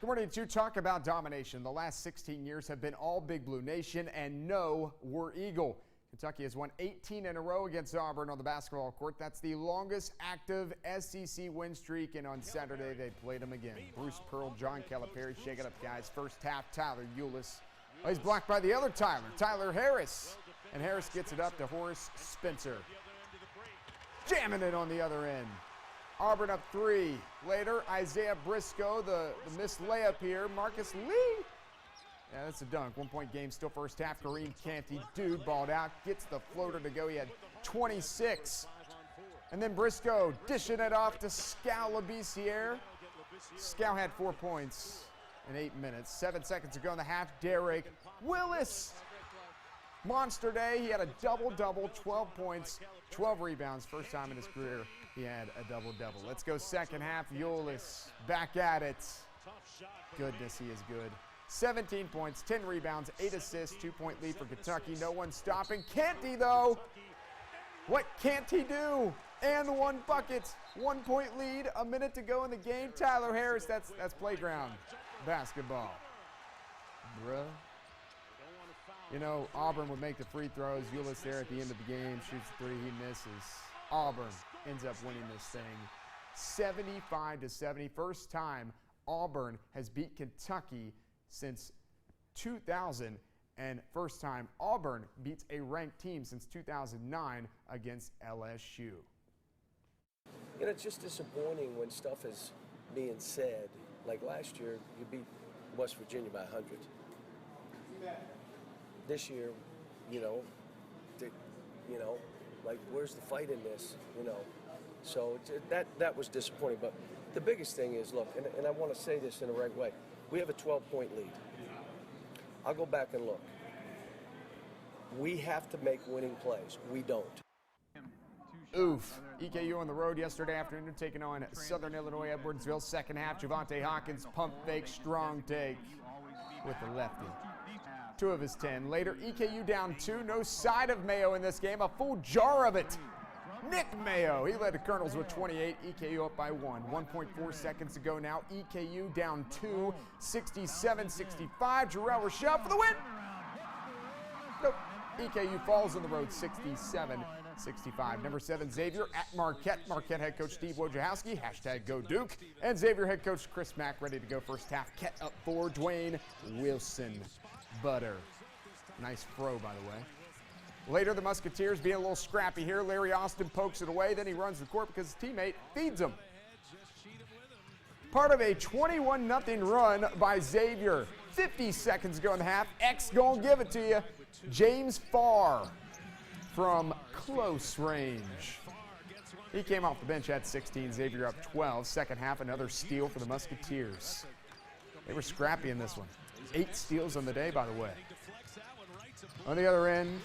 Good morning. To talk about domination, the last 16 years have been all Big Blue Nation and no War Eagle. Kentucky has won 18 in a row against Auburn on the basketball court. That's the longest active SEC win streak, and on Saturday they played them again. Bruce Pearl, John Calipari, shake it up, guys. First half, Tyler Eulis. Oh, he's blocked by the other Tyler Harris. And Harris gets it up to Horace Spencer. Jamming it on the other end. Auburn up 3. Later, Isaiah Briscoe, the missed layup here. Marcus Lee. Yeah, that's a dunk. 1-point game, still first half. Kareem Canty, dude, balled out. Gets the floater to go. He had 26. And then Briscoe dishing it off to Scal Labissiere. Scal had 4 points in 8 minutes. 7 seconds to go in the half. Derek Willis. Monster day. He had a double-double, 12 points, 12 rebounds. First time in his career he had a double-double. Let's go second half. Eulis back at it. Goodness, he is good. 17 points, 10 rebounds, 8 assists, 2-point lead for Kentucky. No one stopping Canty, though. What can't he do? And 1 bucket. 1-point lead, a minute to go in the game. Tyler Harris, that's playground basketball. Bruh. You know, Auburn would make the free throws. Eulis there at the end of the game, shoots the 3, he misses. Auburn ends up winning this thing 75-70. First time Auburn has beat Kentucky since 2000, and first time Auburn beats a ranked team since 2009 against LSU. You know, it's just disappointing when stuff is being said. Like last year, you beat West Virginia by 100. This year, like, where's the fight in this, So that was disappointing. But the biggest thing is, look, and I want to say this in the right way, we have a 12-point lead. I'll go back and look. We have to make winning plays. We don't. Oof. EKU on the road yesterday afternoon taking on Southern Illinois Edwardsville. Second half, Javante Hawkins, pump fake, strong take with the lefty. 2 of his 10. Later, EKU down 2. No side of Mayo in this game. A full jar of it. Nick Mayo. He led the Colonels with 28. EKU up by 1. 1.4 seconds to go now. EKU down 2. 67-65. Jarrell Rochelle for the win. Nope. EKU falls on the road 67-65. Number 7, Xavier at Marquette. Marquette head coach Steve Wojciechowski. Hashtag go Duke. And Xavier head coach Chris Mack ready to go first half. Ket up 4. Dwayne Wilson. Butter. Nice throw, by the way. Later, the Musketeers being a little scrappy here. Larry Austin pokes it away. Then he runs the court because his teammate feeds him. Part of a 21-0 run by Xavier. 50 seconds ago in the half. X gonna give it to you. James Farr from close range. He came off the bench at 16. Xavier up 12. Second half, another steal for the Musketeers. They were scrappy in this one. 8 steals on the day, by the way. On the other end,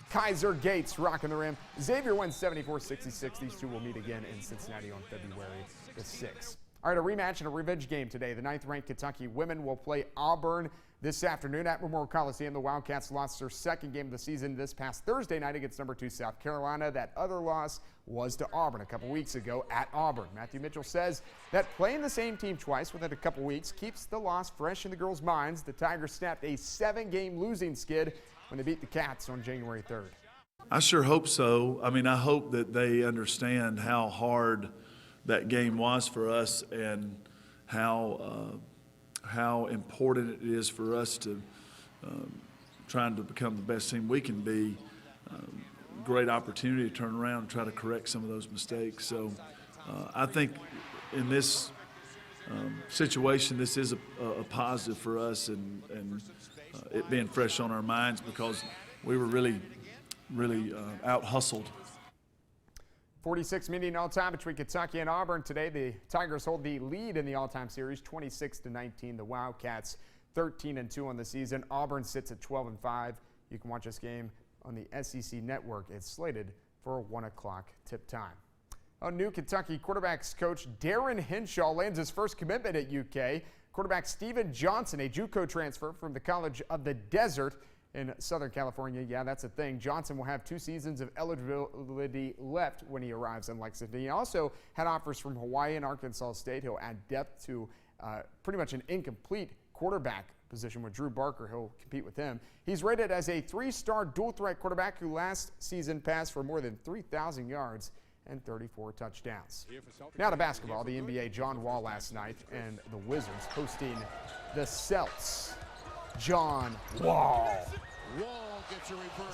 Kaiser Gates rocking the rim. Xavier wins 74-66. These two will meet again in Cincinnati on February the 6th. All right, a rematch and a revenge game today. The 9th-ranked Kentucky women will play Auburn this afternoon at Memorial Coliseum. The Wildcats lost their second game of the season this past Thursday night against number 2 South Carolina. That other loss was to Auburn a couple weeks ago at Auburn. Matthew Mitchell says that playing the same team twice within a couple weeks keeps the loss fresh in the girls' minds. The Tigers snapped a 7-game losing skid when they beat the Cats on January 3rd. I sure hope so. I mean, I hope that they understand how hard that game was for us and how important it is for us to trying to become the best team we can be. Great opportunity to turn around and try to correct some of those mistakes. So I think in this situation, this is a positive for us and it being fresh on our minds because we were really out-hustled. 46 meeting all-time between Kentucky and Auburn today. The Tigers hold the lead in the all-time series, 26-19. The Wildcats 13-2 on the season. Auburn sits at 12-5. You can watch this game on the SEC Network. It's slated for a 1 o'clock tip time. A new Kentucky quarterbacks coach Darren Henshaw lands his first commitment at UK. Quarterback Steven Johnson, a JUCO transfer from the College of the Desert in Southern California. Yeah, that's a thing. Johnson will have 2 seasons of eligibility left when he arrives in Lexington. He also had offers from Hawaii and Arkansas State. He'll add depth to pretty much an incomplete quarterback position with Drew Barker. He'll compete with him. He's rated as a 3-star dual-threat quarterback who last season passed for more than 3,000 yards and 34 touchdowns. Now to basketball. The NBA, John Wall last night, and the Wizards hosting the Celts. John Wall.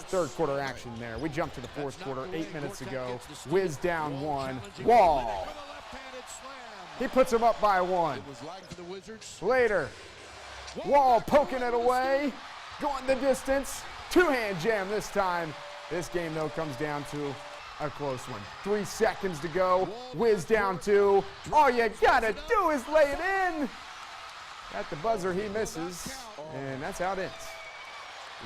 Third quarter action there. We jumped to the fourth quarter 8 minutes ago. Wiz down one. Wall. He puts him up by one. Later, Wall poking it away. Going the distance. Two-hand jam this time. This game, though, comes down to a close one. 3 seconds to go. Wiz down 2. All you gotta do is lay it in. At the buzzer, he misses, and that's how it ends.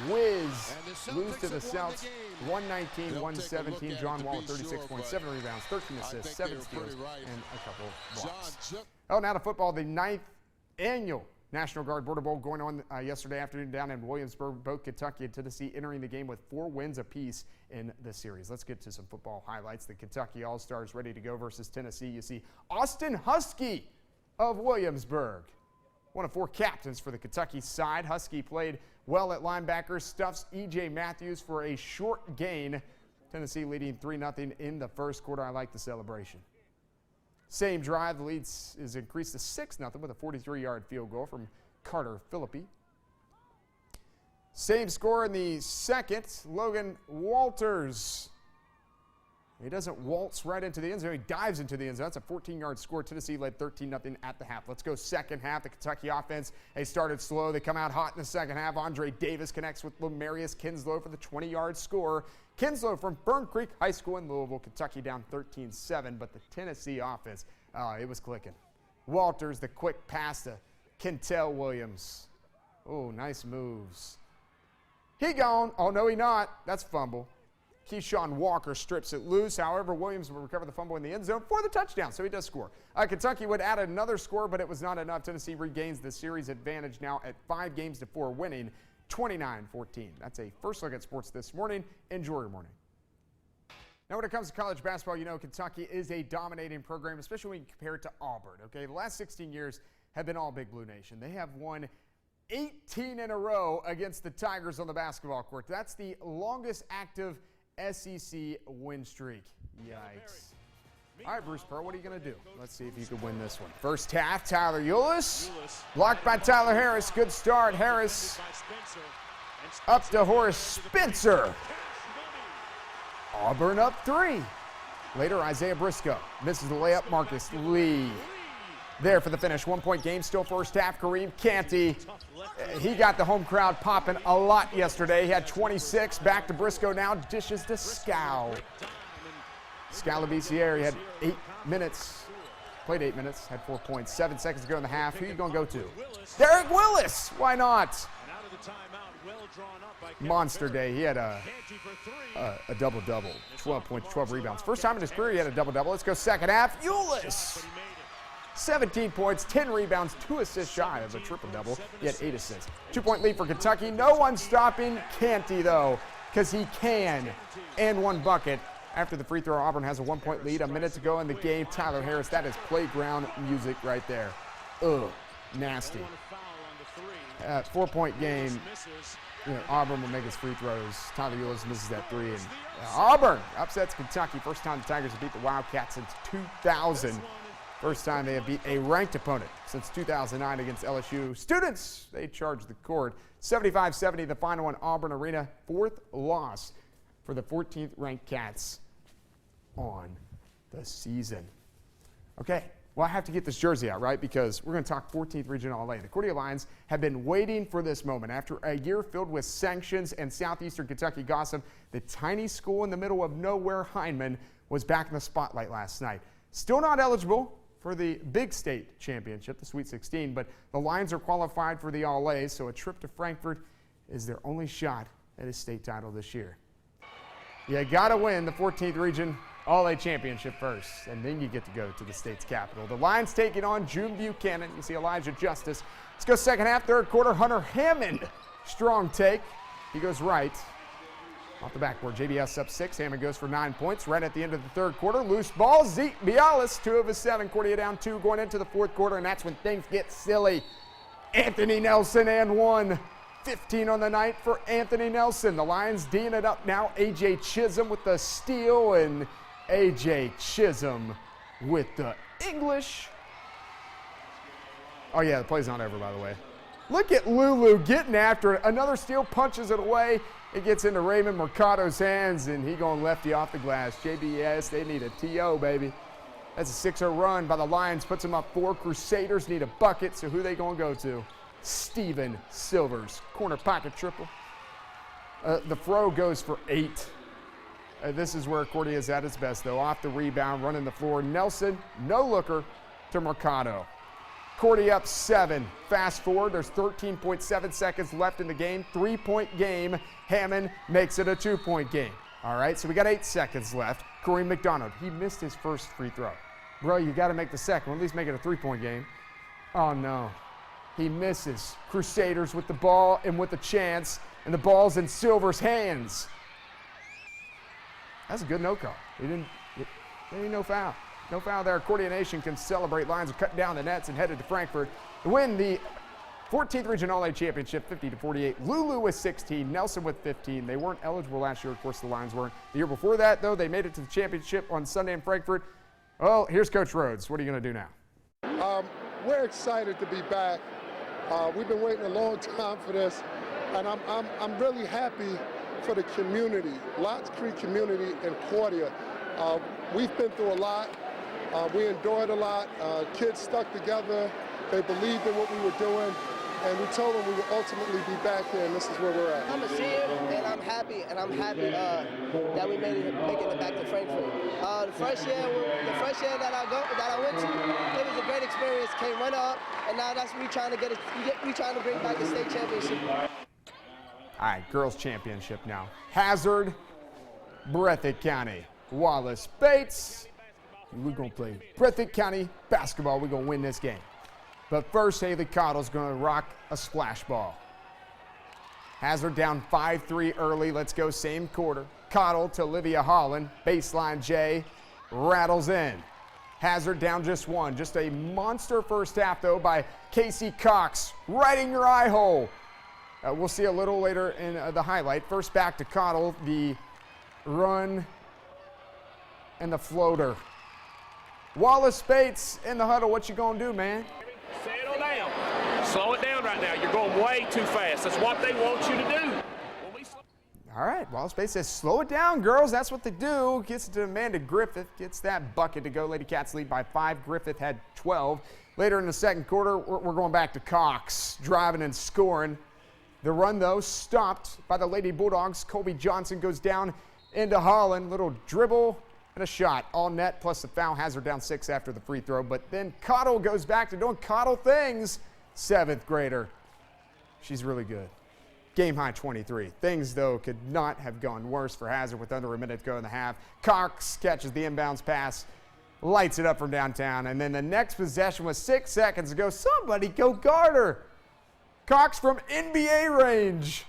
Wiz lose to the Celts, 119-117. John Wall with 36.7 rebounds, 13 assists, 7 steals, and a couple blocks. Oh, now to football. The 9th annual National Guard Border Bowl going on yesterday afternoon down in Williamsburg. Both Kentucky and Tennessee entering the game with 4 wins apiece in the series. Let's get to some football highlights. The Kentucky All-Stars ready to go versus Tennessee. You see Austin Husky of Williamsburg, one of 4 captains for the Kentucky side. Husky played well at linebacker, stuffs E.J. Matthews for a short gain. Tennessee leading 3-0 in the first quarter. I like the celebration. Same drive, the lead is increased to 6-0 with a 43-yard field goal from Carter Philippi. Same score in the second. Logan Walters. He doesn't waltz right into the end zone. He dives into the end zone. That's a 14-yard score. Tennessee led 13-0 at the half. Let's go second half. The Kentucky offense, they started slow. They come out hot in the second half. Andre Davis connects with Lamarius Kinslow for the 20-yard score. Kinslow from Fern Creek High School in Louisville. Kentucky down 13-7, but the Tennessee offense, it was clicking. Walters, the quick pass to Kentel Williams. Oh, nice moves. He gone. Oh, no, he not. That's fumble. Keyshawn Walker strips it loose. However, Williams will recover the fumble in the end zone for the touchdown, so he does score. Kentucky would add another score, but it was not enough. Tennessee regains the series advantage now at 5 games to 4, winning 29-14. That's a first look at sports this morning. Enjoy your morning. Now, when it comes to college basketball, you know Kentucky is a dominating program, especially when you compare it to Auburn. Okay, the last 16 years have been all Big Blue Nation. They have won 18 in a row against the Tigers on the basketball court. That's the longest active SEC win streak. Yikes. All right, Bruce Pearl, what are you going to do? Let's see if you can win this one. First half, Tyler Eulis. Blocked by Tyler Harris. Good start. Harris up to Horace Spencer. Auburn up 3. Later, Isaiah Briscoe misses the layup. Marcus Lee there for the finish. 1-point game, still first half. Kareem Canty, he got the home crowd popping a lot yesterday. He had 26. Back to Briscoe now. Dishes to Scow. Scalabiciere, he had 8 minutes. Played 8 minutes, had 4 points. 7 seconds to go in the half. Who are you going to go to? Derek Willis. Why not? Monster day. He had a double-double. 12 points, 12 rebounds. First time in his career he had a double-double. Let's go second half. Eulis. 17 points, 10 rebounds, 2 assists shy of a triple-double. He had 8 assists. 2-point lead for Kentucky. No one stopping Canty, though, because he can. And 1 bucket. After the free throw, Auburn has a 1-point lead. A minute to go in the game. Tyler Harris, that is playground music right there. Ugh, nasty. 4-point game. You know, Auburn will make his free throws. Tyler Eulis misses that 3. And Auburn upsets Kentucky. First time the Tigers have beat the Wildcats since 2000. First time they have beat a ranked opponent since 2009 against LSU. Students, they charge the court. 75-70, the final in Auburn Arena. 4th loss for the 14th ranked Cats on the season. Okay, well, I have to get this jersey out, right? Because we're going to talk 14th Regional LA. The Cordia Lions have been waiting for this moment. After a year filled with sanctions and Southeastern Kentucky gossip, the tiny school in the middle of nowhere, Heinemann, was back in the spotlight last night. Still not eligible for the Big State Championship, the Sweet 16, but the Lions are qualified for the All-A's, so a trip to Frankfurt is their only shot at a state title this year. You got to win the 14th Region All-A Championship first, and then you get to go to the state's capital. The Lions taking on June Buchanan. You see Elijah Justice. Let's go second half, third quarter. Hunter Hammond, strong take. He goes right. Off the backboard, JBS up 6. Hammond goes for 9 points right at the end of the third quarter. Loose ball, Zeke Bialis, 2 of his 7. Cordia down 2 going into the fourth quarter, and that's when things get silly. Anthony Nelson and 1. 15 on the night for Anthony Nelson. The Lions D'ing it up now. A.J. Chisholm with the steal, and A.J. Chisholm with the English. Oh, yeah, the play's not over, by the way. Look at Lulu getting after it. Another steal, punches it away. It gets into Raymond Mercado's hands, and he going lefty off the glass. JBS, they need a TO, baby. That's a 6-0 run by the Lions. Puts them up 4. Crusaders need a bucket, so who they going to go to? Steven Silvers. Corner pocket triple. The throw goes for 8. This is where Cordia is at its best, though. Off the rebound, running the floor. Nelson, no looker to Mercado. Cordia up 7. Fast forward, there's 13.7 seconds left in the game. 3-point game. Hammond makes it a 2-point game. All right, so we got 8 seconds left. Kareem McDonald, he missed his first free throw. Bro, you got to make the second one, at least make it a 3-point game. Oh, no. He misses. Crusaders with the ball and with the chance, and the ball's in Silver's hands. That's a good no call. There ain't no foul. No foul there. Cordia Nation can celebrate. Lions are cutting down the nets and headed to Frankfurt to win the 14th Region All-A Championship, 50-48. Lulu with 16, Nelson with 15. They weren't eligible last year. Of course, the Lions weren't. The year before that, though, they made it to the championship on Sunday in Frankfurt. Well, here's Coach Rhodes. What are you going to do now? We're excited to be back. We've been waiting a long time for this, and I'm really happy for the community, Lots Creek community in Cordia. We've been through a lot. We endured a lot. Kids stuck together. They believed in what we were doing, and we told them we would ultimately be back here, and this is where we're at. I'm a senior, and I'm happy that we making it back to Frankfurt. The first year that I went to, it was a great experience. Came runner up, and now that's we trying to bring back the state championship. All right, girls championship now. Hazard, Breathitt County, Wallace Bates. We're going to play Breathitt County basketball. We're going to win this game. But first, Haley Cottle's going to rock a splash ball. Hazard down 5-3 early. Let's go same quarter. Cottle to Olivia Holland. Baseline J rattles in. Hazard down just 1. Just a monster first half, though, by Casey Cox. Right in your eye hole. We'll see a little later in the highlight. First back to Cottle. The run and the floater. Wallace Bates in the huddle. What you going to do, man? Settle down. Slow it down right now. You're going way too fast. That's what they want you to do. All right, Wallace Bates says, slow it down, girls. That's what they do. Gets it to Amanda Griffith. Gets that bucket to go. Lady Cats lead by 5. Griffith had 12. Later in the second quarter, we're going back to Cox, driving and scoring. The run, though, stopped by the Lady Bulldogs. Colby Johnson goes down into Holland. Little dribble and a shot. All net, plus the foul. Hazard down 6 after the free throw. But then Cottle goes back to doing Cottle things. 7th grader. She's really good. Game high 23. Things, though, could not have gone worse for Hazard with under a minute to go in the half. Cox catches the inbounds pass, lights it up from downtown, and then the next possession was 6 seconds ago. Somebody go guard her. Cox from NBA range.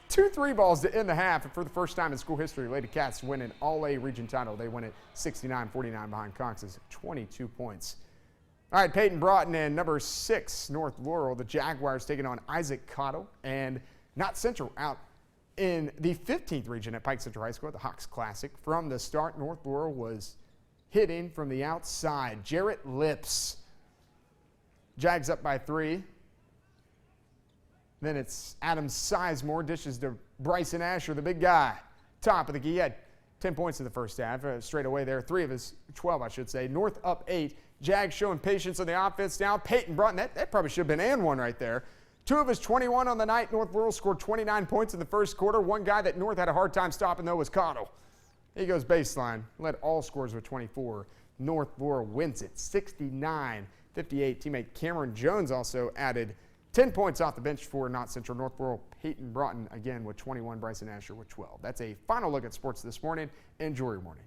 2 3 balls to end the half, and for the first time in school history, Lady Cats win an All-A region title. They win it 69-49 behind Cox's 22 points. All right, Peyton Broughton and number 6, North Laurel. The Jaguars taking on Isaac Cottle and Knott Central out in the 15th region at Pike Central High School at the Hawks Classic. From the start, North Laurel was hitting from the outside. Jarrett Lips. Jags up by 3. Then it's Adam Sizemore, dishes to Bryson Asher, the big guy. Top of the key. He had 10 points in the first half, straight away there. 3 of his 12, I should say. North up 8. Jags showing patience on the offense now. Peyton Broughton, that probably should have been and 1 right there. 2 of his 21 on the night. North Laurel scored 29 points in the first quarter. One guy that North had a hard time stopping, though, was Cottle. He goes baseline, led all scores with 24. North Laurel wins it, 69-58. Teammate Cameron Jones also added 10 points off the bench for Knott Central. North Laurel, Peyton Broughton again with 21, Bryson Asher with 12. That's a final look at sports this morning. Enjoy your morning.